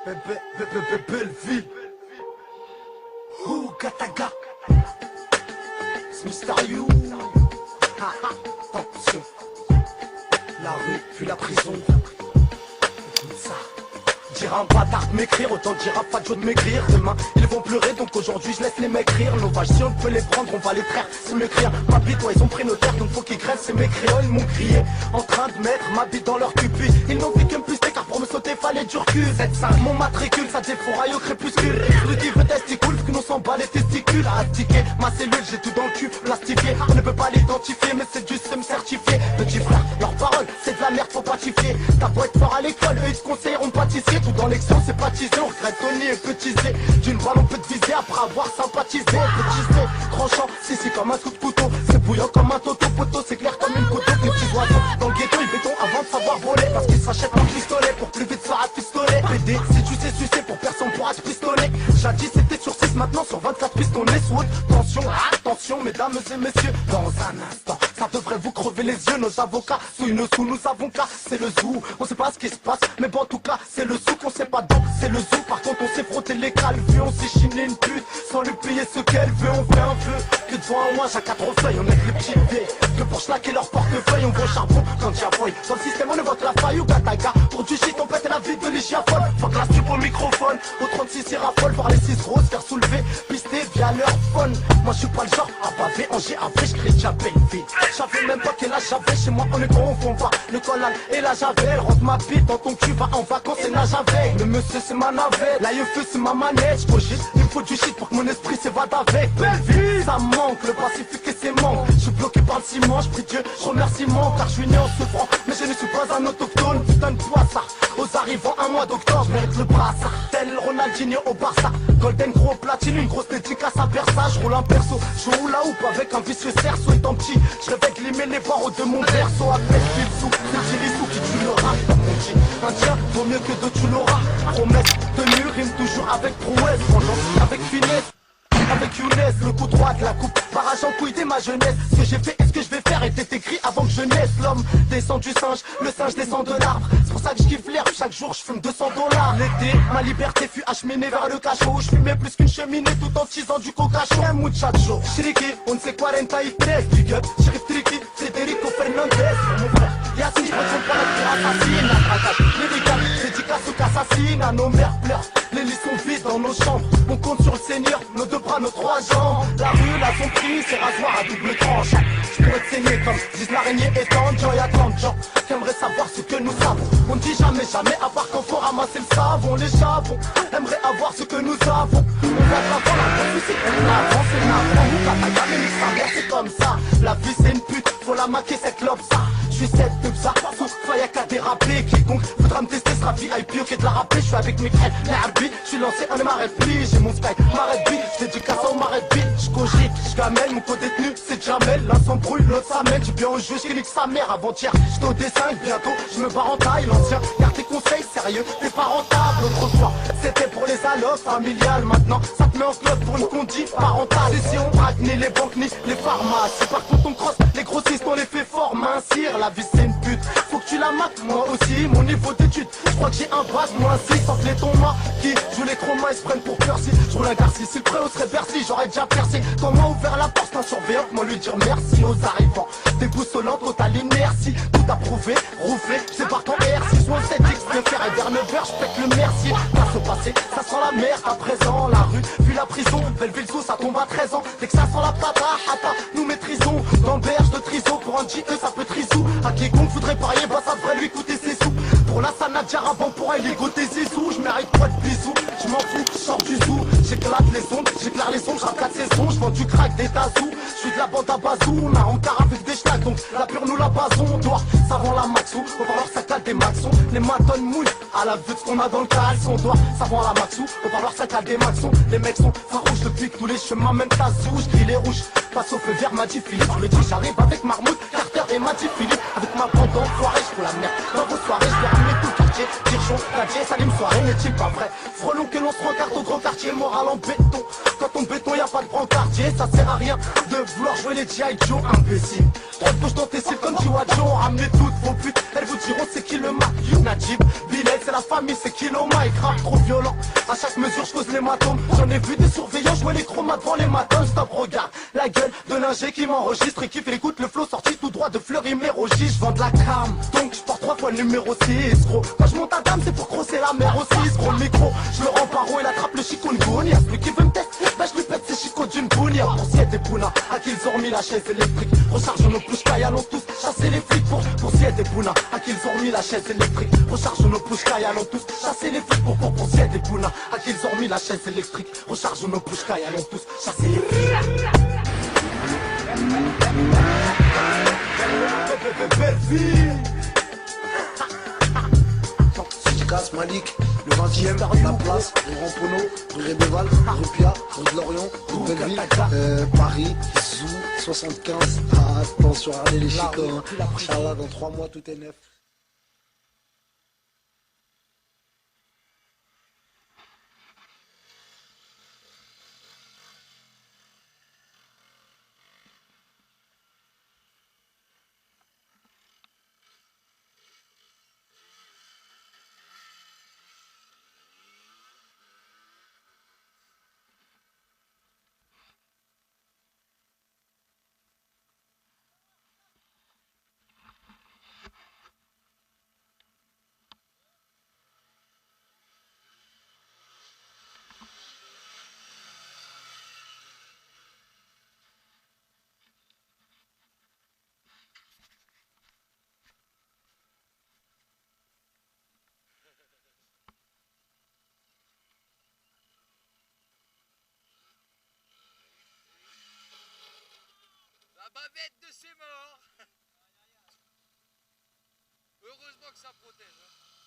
Belleville. Ouh, Kataga. C'est mystérieux. Attention. La rue, puis la prison. Comme ça. Dire un bâtard de m'écrire, autant dire à Fadjo de m'écrire. Demain, ils vont pleurer, donc aujourd'hui je laisse les mecs rire. Nos vaches, si on peut les prendre, on va les traire. C'est m'écrire, ma bite, ouais, ils ont pris nos terres, donc faut qu'ils crèvent. C'est mes créoles, ils m'ont crié, en train de mettre ma bite dans leur cul. Puis ils n'ont fait que me puster, car pour me sauter, fallait du recul. Z5, mon matricule, ça défouraille au crépuscule. Celui qui veut testicule, vu que nous s'en bat les testicules. À astiquer ma cellule, j'ai tout dans le cul, plastifié. On ne peut pas l'identifier, mais c'est du seum certifié. Petit frère, leurs paroles, c'est de la merde, faut patifier. T'as beau être fort à l'école, eux ils te conseilleront pâtissier. Tout dans l'excellence, c'est baptisé, on regrette Tony et petisé. D'une balle on peut te viser après avoir sympathisé. Petisé, tranchant, si comme un coup de couteau. C'est bouillant comme un toto, poteau, c'est clair comme une couteau. Des petits oiseaux dans le ghetto, ils béton avant de savoir voler. Parce qu'ils s'achètent un pistolet pour plus vite se faire pistolet. PD, si tu sais sucer pour personne pourra te pistoler. Jadis c'était sur 6, maintenant sur 24 pistolets sous haute tension. Attention mesdames et messieurs, dans un instant ça devrait vous crever les yeux. Nos avocats sous nous avons qu'à, c'est le zoo. On sait pas ce qui se passe, mais bon en tout cas c'est le zoo qu'on sait pas donc c'est le zoo. Par contre on s'est frotté les calvues, on s'est chiné une pute sans lui payer ce qu'elle veut. On fait un vœu que devant un mois à 4 feuilles on est les petits dés. Que pour schlaquer leur portefeuille on va au charbon quand y a fouille. Dans le système on est votre la faille ou Kataga. Pour du shit on pète la vie de l'hygiaphone. Faut que la stupe au microphone, au 36 il raffole. Voir les 6 roses faire soulever, pister via leur phone. Moi je suis pas le genre à baver, en après je crée déjà Belleville. J'avais même pas quel âge j'avais, chez moi on ne confond pas le collal et la javel. Rentre ma bite dans ton cul, va en vacances et nage avec. Le monsieur c'est ma navette, la feu c'est ma manette. J'cogite, il me faut du shit pour que mon esprit s'évade avec. Belleville, ça manque, le Pacifique et ses manques. Je suis bloqué par le ciment, je prie Dieu, je remercie mon car je suis né en souffrant. Mais je ne suis pas un autochtone, putain de poissard. Aux arrivants un mois d'octobre, je mérite le brassard. Tel Ronaldinho au Barça, Golden gros platine, une grosse dédicace à Versailles. Je roule un perso, je roule la houppe avec un vicieux cerceau étant petit. Je rêvais glimer les barreaux de mon berceau. Appelle Filsou, c'est Gilisou qui tue le rap dans mon jean. Un tien vaut mieux que deux, tu l'auras. Promesse, tenue, rime toujours avec prouesse. Vengeance avec finesse. Avec Younes, le coup droit de la coupe, barrage en couille dès ma jeunesse. Ce que j'ai fait et ce que je vais faire était écrit avant que je naisse. L'homme descend du singe, le singe descend de l'arbre. C'est pour ça que je kiffe l'herbe, chaque jour je fume $200. L'été, ma liberté fut acheminée vers le cachot. Je fumais plus qu'une cheminée tout en tisant du coca chaud. Un muchacho, Shriki, on ne sait 43, big up, Sheriff Tricky, Federico Fernandez. Mon frère, Yassine, je retourne pas la assassine. La tracasse, lyrical, dédicace ou qu'assassine. À nos mères pleurent, les lits sont vides dans nos chambres. On compte sur le Seigneur, nos deux bras, nos 3 jambes. La rue, là, son prix, c'est rasoir à double tranche. Je pourrais te saigner comme disent l'araignée étendue. Y'a tant de gens qui aimeraient savoir ce que nous savons. On ne dit jamais, jamais, à part quand faut ramasser le savon. Les chavons aimeraient avoir ce que nous avons. On va de l'avant, la confusion, c'est l'avant, c'est l'avant. Nous, Kataga, mais nique sa mère, c'est comme ça. La vie, c'est une pute, faut la maquer, cette lobe, ça. Je suis cette pub, ça, faut y'a qu'à déraper. Quiconque voudra me tester sera VIP, ok de la rapper. Je suis avec mes frères, les arbitres, je suis lancé, on m'arrête plus. J'ai mon sky, m'arrête vite, j'dédicace au m'arrête vite. J'cogite, j'gamelle, mon co-détenu, c'est Jamel. L'un s'embrouille, l'autre s'amène, du bien au jeu, j'nique sa mère. Avant-hier, j'étais au dessin, bientôt, je me barre en taille. L'ancien, garde tes conseils, sérieux, t'es pas rentable. Autrefois, c'était pour les allocs familiales. Maintenant, ça te met en club pour une condi parentale. C'est si on braque ni les banques ni les pharmacies. Par contre, on crosse, les grossistes, on les fait fort mincir. La vie, c'est une pute, faut que tu la mates, moi aussi. Mon niveau d'études, je crois que j'ai un bac, moins 6. Sans les tons qui jouent les traumas, ils se prennent pour Percy. Je roule un garci, si le préau serait Bercy, j'aurais déjà percé. Quand moi ouvert la porte, un surveillant, moi lui dire merci aux arrivants. Déboussolant, total inertie, tout approuvé, roufflé, c'est partant R6 ou 7X, bien faire et vers 9h, je pète le mercier. Place au passé, ça sent la merde à présent. La rue, puis la prison, Belleville sous, ça tombe à 13 ans. Dès que ça sent la pata, hata, nous maîtrisons. Dans berge de triso, pour un JE, ça peut trisou. À quiconque voudrait parier, bah ça devrait lui coûter ses sous. Pour la Sanadja avant pour elle, égo tes zizous. Je mérite pas de bisous, je m'en fous, je sors du zoo. J'éclate les ondes, j'éclaire les ondes, j'rappe 4 saisons. Je vends du crack, des tazous, je suis de la bande à bazou. On a encart avec des schlags, donc la pure nous la basons. On doit savoir la maxou, on va leur saccade des maxons. Les matonnes mouillent à la vue de ce qu'on a dans le caleçon. On doit savoir la maxou, on va leur saccade des maxons. Les mecs sont farouches depuis que tous les chemins mènent à Zou. J'crie les rouges, passe au feu vert, m'a dit Philippe. Je le dis, j'arrive avec Marmout, Carter et m'a dit Philippe. Avec ma bande d'enfoirés, j'fous la merde. Dans vos soirées, j'vais ramener tout le quartier. Dirchon, Gadier, Salim, soirée, n'est-il pas vrai? Frelon que l'on se rencarte au grand quartier, moral en béton. Quand on béton, y'a pas de brancardier, ça sert à rien de vouloir jouer les G.I. Joe, imbécile. Trop de gauche dans tes cils comme Joe, ramenez toutes vos putes. elles vous diront c'est qui le Mac. Najib, Bilal, c'est la famille, c'est qui le Mike. Rap trop violent, à chaque mesure je cause l'hématome. J'en ai vu des surveillants jouer les chromas devant les matins. Stop, regarde la gueule de l'ingé qui m'enregistre et qui fait écoute le flow sorti tout droit de Fleury-Mérogis. Je vends de la cam, donc je porte 3 fois le numéro 6, gros. Quand je monte à dame, c'est pour crosser la mer aussi. Gros micro, je le rends paro, il attrape le chikungunya. Celui qui veut me tester, bah je lui pète ses chicots d'une bounia. Pour s'y des pounas, à qui ils ont remis la chaise électrique. Recharge nos pushkai, allons tous chasser les flics. Pour s'y des pounas, à qui ils ont remis la chaise électrique. Recharge nos pushkai, allons tous chasser les flics. Pour s'y des pounas, à qui ils ont remis la chaise électrique. Recharge nos pushkai, allons tous chasser les flics. Belle vie. Casse Malik, le 20ème, la place, rue Rampono, rue Rébéval, rue Pia, rue de Lorient, rue Belleville, Paris, Zou, 75. Ah, attention, regardez les chicots, hein. Inch'Allah, dans 3 mois, tout est neuf. La bavette de ses morts. Heureusement que ça protège. Hein.